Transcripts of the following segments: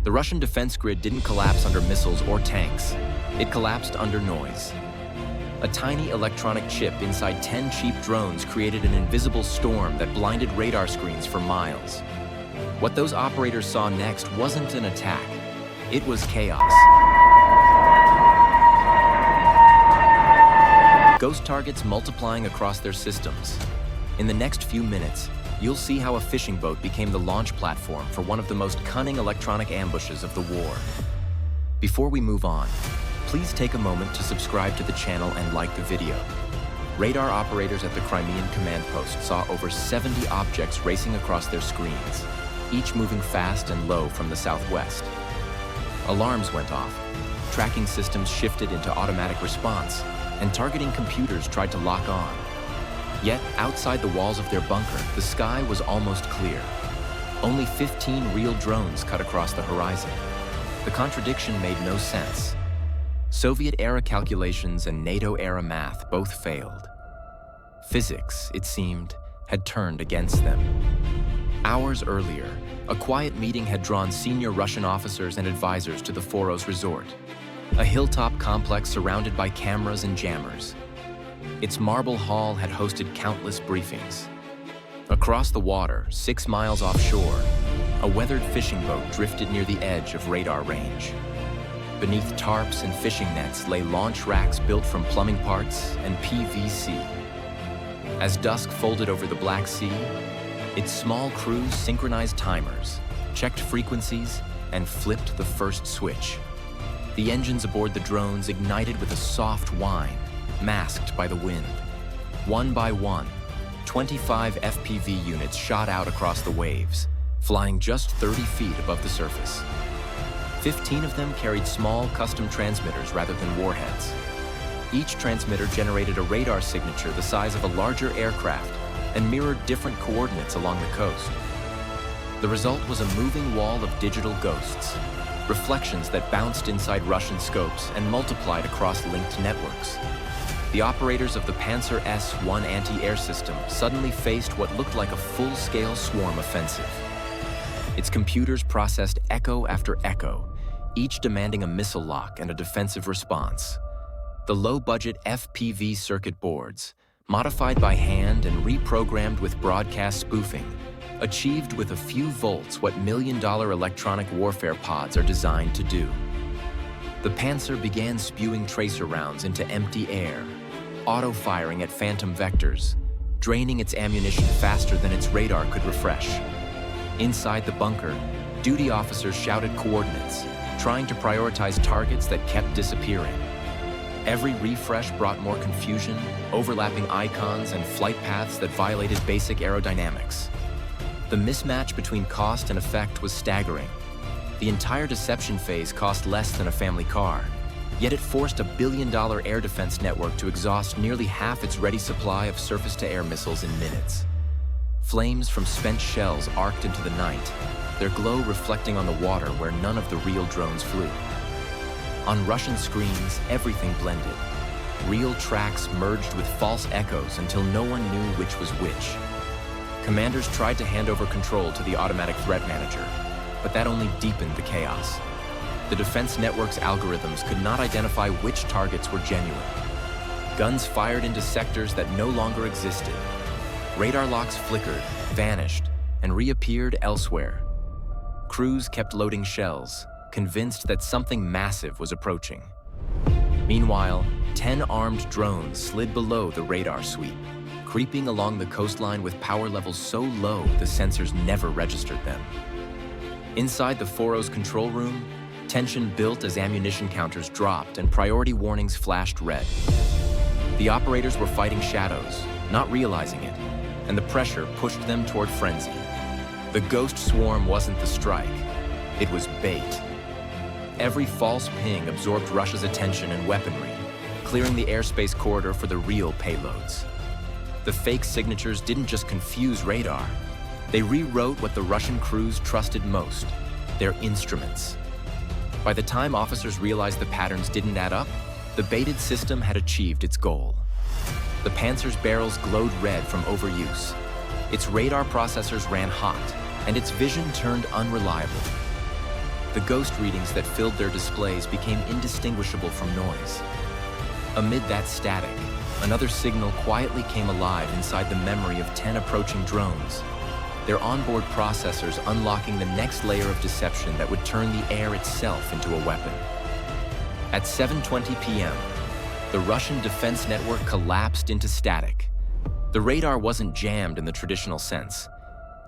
The Russian defense grid didn't collapse under missiles or tanks. It collapsed under noise. A tiny electronic chip inside 10 cheap drones created an invisible storm that blinded radar screens for miles. What those operators saw next wasn't an attack. It was chaos. Ghost targets multiplying across their systems. In the next few minutes, you'll see how a fishing boat became the launch platform for one of the most cunning electronic ambushes of the war. Before we move on, please take a moment to subscribe to the channel and like the video. Radar operators at the Crimean command post saw over 70 objects racing across their screens, each moving fast and low from the southwest. Alarms went off, tracking systems shifted into automatic response, and targeting computers tried to lock on. Yet, outside the walls of their bunker, the sky was almost clear. Only 15 real drones cut across the horizon. The contradiction made no sense. Soviet-era calculations and NATO-era math both failed. Physics, it seemed, had turned against them. Hours earlier, a quiet meeting had drawn senior Russian officers and advisors to the Foros resort, a hilltop complex surrounded by cameras and jammers. Its marble hall had hosted countless briefings. Across the water, 6 miles offshore, a weathered fishing boat drifted near the edge of radar range. Beneath tarps and fishing nets lay launch racks built from plumbing parts and PVC. As dusk folded over the Black Sea, its small crews synchronized timers, checked frequencies, and flipped the first switch. The engines aboard the drones ignited with a soft whine, masked by the wind. One by one, 25 FPV units shot out across the waves, flying just 30 feet above the surface. 15 of them carried small custom transmitters rather than warheads. Each transmitter generated a radar signature the size of a larger aircraft and mirrored different coordinates along the coast. The result was a moving wall of digital ghosts, reflections that bounced inside Russian scopes and multiplied across linked networks. The operators of the Pantsir S-1 anti-air system suddenly faced what looked like a full-scale swarm offensive. Its computers processed echo after echo, each demanding a missile lock and a defensive response. The low-budget FPV circuit boards, modified by hand and reprogrammed with broadcast spoofing, achieved with a few volts what million-dollar electronic warfare pods are designed to do. The Pantsir began spewing tracer rounds into empty air, auto-firing at phantom vectors, draining its ammunition faster than its radar could refresh. Inside the bunker, duty officers shouted coordinates, trying to prioritize targets that kept disappearing. Every refresh brought more confusion, overlapping icons and flight paths that violated basic aerodynamics. The mismatch between cost and effect was staggering. The entire deception phase cost less than a family car, yet it forced a billion-dollar air defense network to exhaust nearly half its ready supply of surface-to-air missiles in minutes. Flames from spent shells arced into the night, their glow reflecting on the water where none of the real drones flew. On Russian screens, everything blended. Real tracks merged with false echoes until no one knew which was which. Commanders tried to hand over control to the automatic threat manager, but that only deepened the chaos. The defense network's algorithms could not identify which targets were genuine. Guns fired into sectors that no longer existed. Radar locks flickered, vanished, and reappeared elsewhere. Crews kept loading shells, convinced that something massive was approaching. Meanwhile, 10 armed drones slid below the radar sweep, creeping along the coastline with power levels so low the sensors never registered them. Inside the Foros control room, tension built as ammunition counters dropped and priority warnings flashed red. The operators were fighting shadows, not realizing it, and the pressure pushed them toward frenzy. The ghost swarm wasn't the strike, it was bait. Every false ping absorbed Russia's attention and weaponry, clearing the airspace corridor for the real payloads. The fake signatures didn't just confuse radar, they rewrote what the Russian crews trusted most, their instruments. By the time officers realized the patterns didn't add up, the baited system had achieved its goal. The Pantsir's barrels glowed red from overuse. Its radar processors ran hot, and its vision turned unreliable. The ghost readings that filled their displays became indistinguishable from noise. Amid that static, another signal quietly came alive inside the memory of 10 approaching drones, their onboard processors unlocking the next layer of deception that would turn the air itself into a weapon. At 7:20 p.m., the Russian defense network collapsed into static. The radar wasn't jammed in the traditional sense.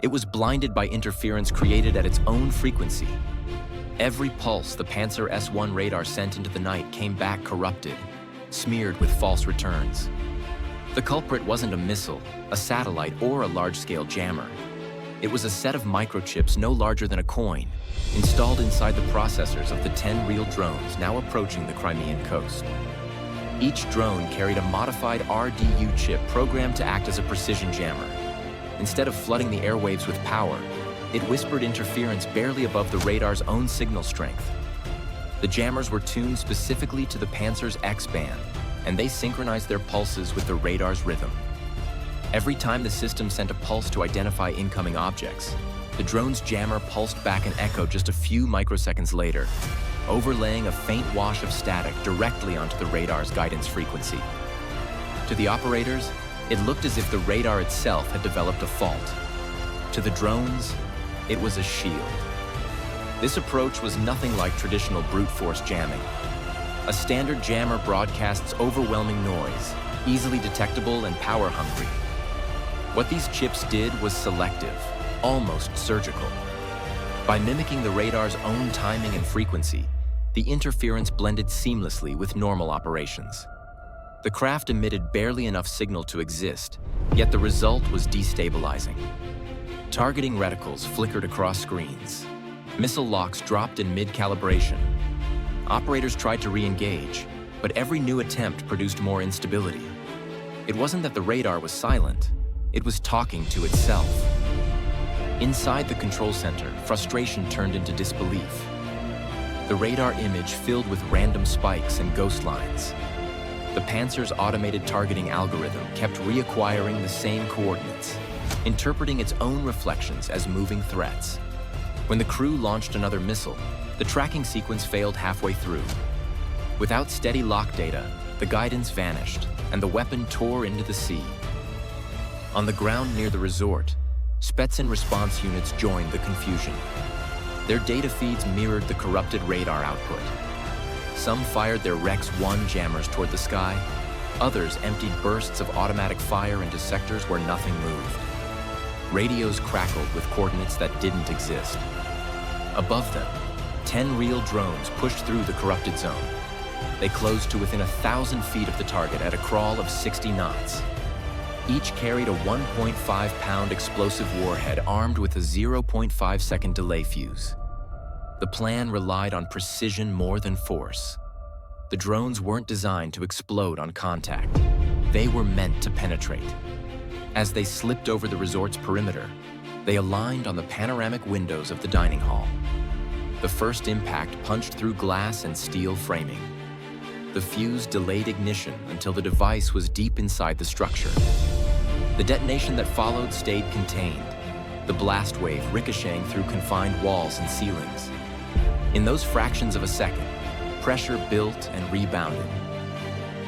It was blinded by interference created at its own frequency. Every pulse the Pantsir S-1 radar sent into the night came back corrupted, smeared with false returns. The culprit wasn't a missile, a satellite, or a large-scale jammer. It was a set of microchips no larger than a coin, installed inside the processors of the 10 real drones now approaching the Crimean coast. Each drone carried a modified RDU chip programmed to act as a precision jammer. Instead of flooding the airwaves with power, it whispered interference barely above the radar's own signal strength. The jammers were tuned specifically to the Pantsir's X-band, and they synchronized their pulses with the radar's rhythm. Every time the system sent a pulse to identify incoming objects, the drone's jammer pulsed back an echo just a few microseconds later, overlaying a faint wash of static directly onto the radar's guidance frequency. To the operators, it looked as if the radar itself had developed a fault. To the drones, it was a shield. This approach was nothing like traditional brute force jamming. A standard jammer broadcasts overwhelming noise, easily detectable and power-hungry. What these chips did was selective, almost surgical. By mimicking the radar's own timing and frequency, the interference blended seamlessly with normal operations. The craft emitted barely enough signal to exist, yet the result was destabilizing. Targeting reticles flickered across screens. Missile locks dropped in mid-calibration. Operators tried to re-engage, but every new attempt produced more instability. It wasn't that the radar was silent, it was talking to itself. Inside the control center, frustration turned into disbelief. The radar image filled with random spikes and ghost lines. The Pantsir's automated targeting algorithm kept reacquiring the same coordinates, interpreting its own reflections as moving threats. When the crew launched another missile, the tracking sequence failed halfway through. Without steady lock data, the guidance vanished, and the weapon tore into the sea. On the ground near the resort, Spetsnaz response units joined the confusion. Their data feeds mirrored the corrupted radar output. Some fired their Rex-1 jammers toward the sky, others emptied bursts of automatic fire into sectors where nothing moved. Radios crackled with coordinates that didn't exist. Above them, 10 real drones pushed through the corrupted zone. They closed to within 1,000 feet of the target at a crawl of 60 knots. Each carried a 1.5-pound explosive warhead armed with a 0.5-second delay fuse. The plan relied on precision more than force. The drones weren't designed to explode on contact. They were meant to penetrate. As they slipped over the resort's perimeter, they aligned on the panoramic windows of the dining hall. The first impact punched through glass and steel framing. The fuse delayed ignition until the device was deep inside the structure. The detonation that followed stayed contained, the blast wave ricocheting through confined walls and ceilings. In those fractions of a second, pressure built and rebounded.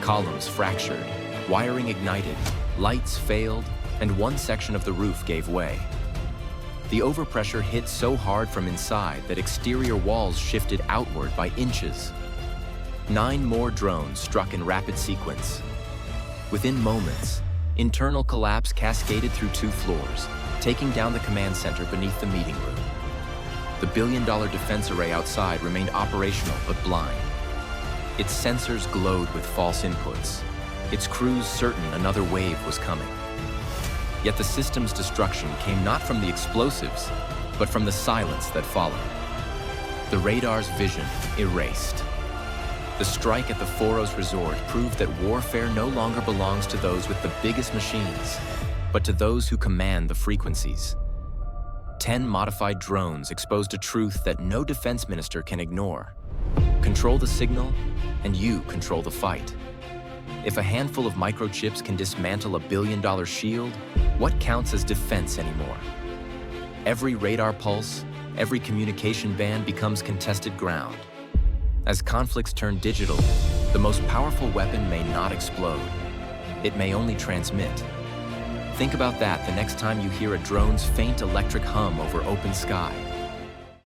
Columns fractured, wiring ignited, lights failed, and one section of the roof gave way. The overpressure hit so hard from inside that exterior walls shifted outward by inches. 9 more drones struck in rapid sequence. Within moments, internal collapse cascaded through 2 floors, taking down the command center beneath the meeting room. The billion-dollar defense array outside remained operational but blind. Its sensors glowed with false inputs, its crews certain another wave was coming. Yet the system's destruction came not from the explosives, but from the silence that followed. The radar's vision erased. The strike at the Foros resort proved that warfare no longer belongs to those with the biggest machines, but to those who command the frequencies. 10 modified drones exposed a truth that no defense minister can ignore. Control the signal, and you control the fight. If a handful of microchips can dismantle a billion-dollar shield, what counts as defense anymore? Every radar pulse, every communication band becomes contested ground. As conflicts turn digital, the most powerful weapon may not explode. It may only transmit. Think about that the next time you hear a drone's faint electric hum over open sky.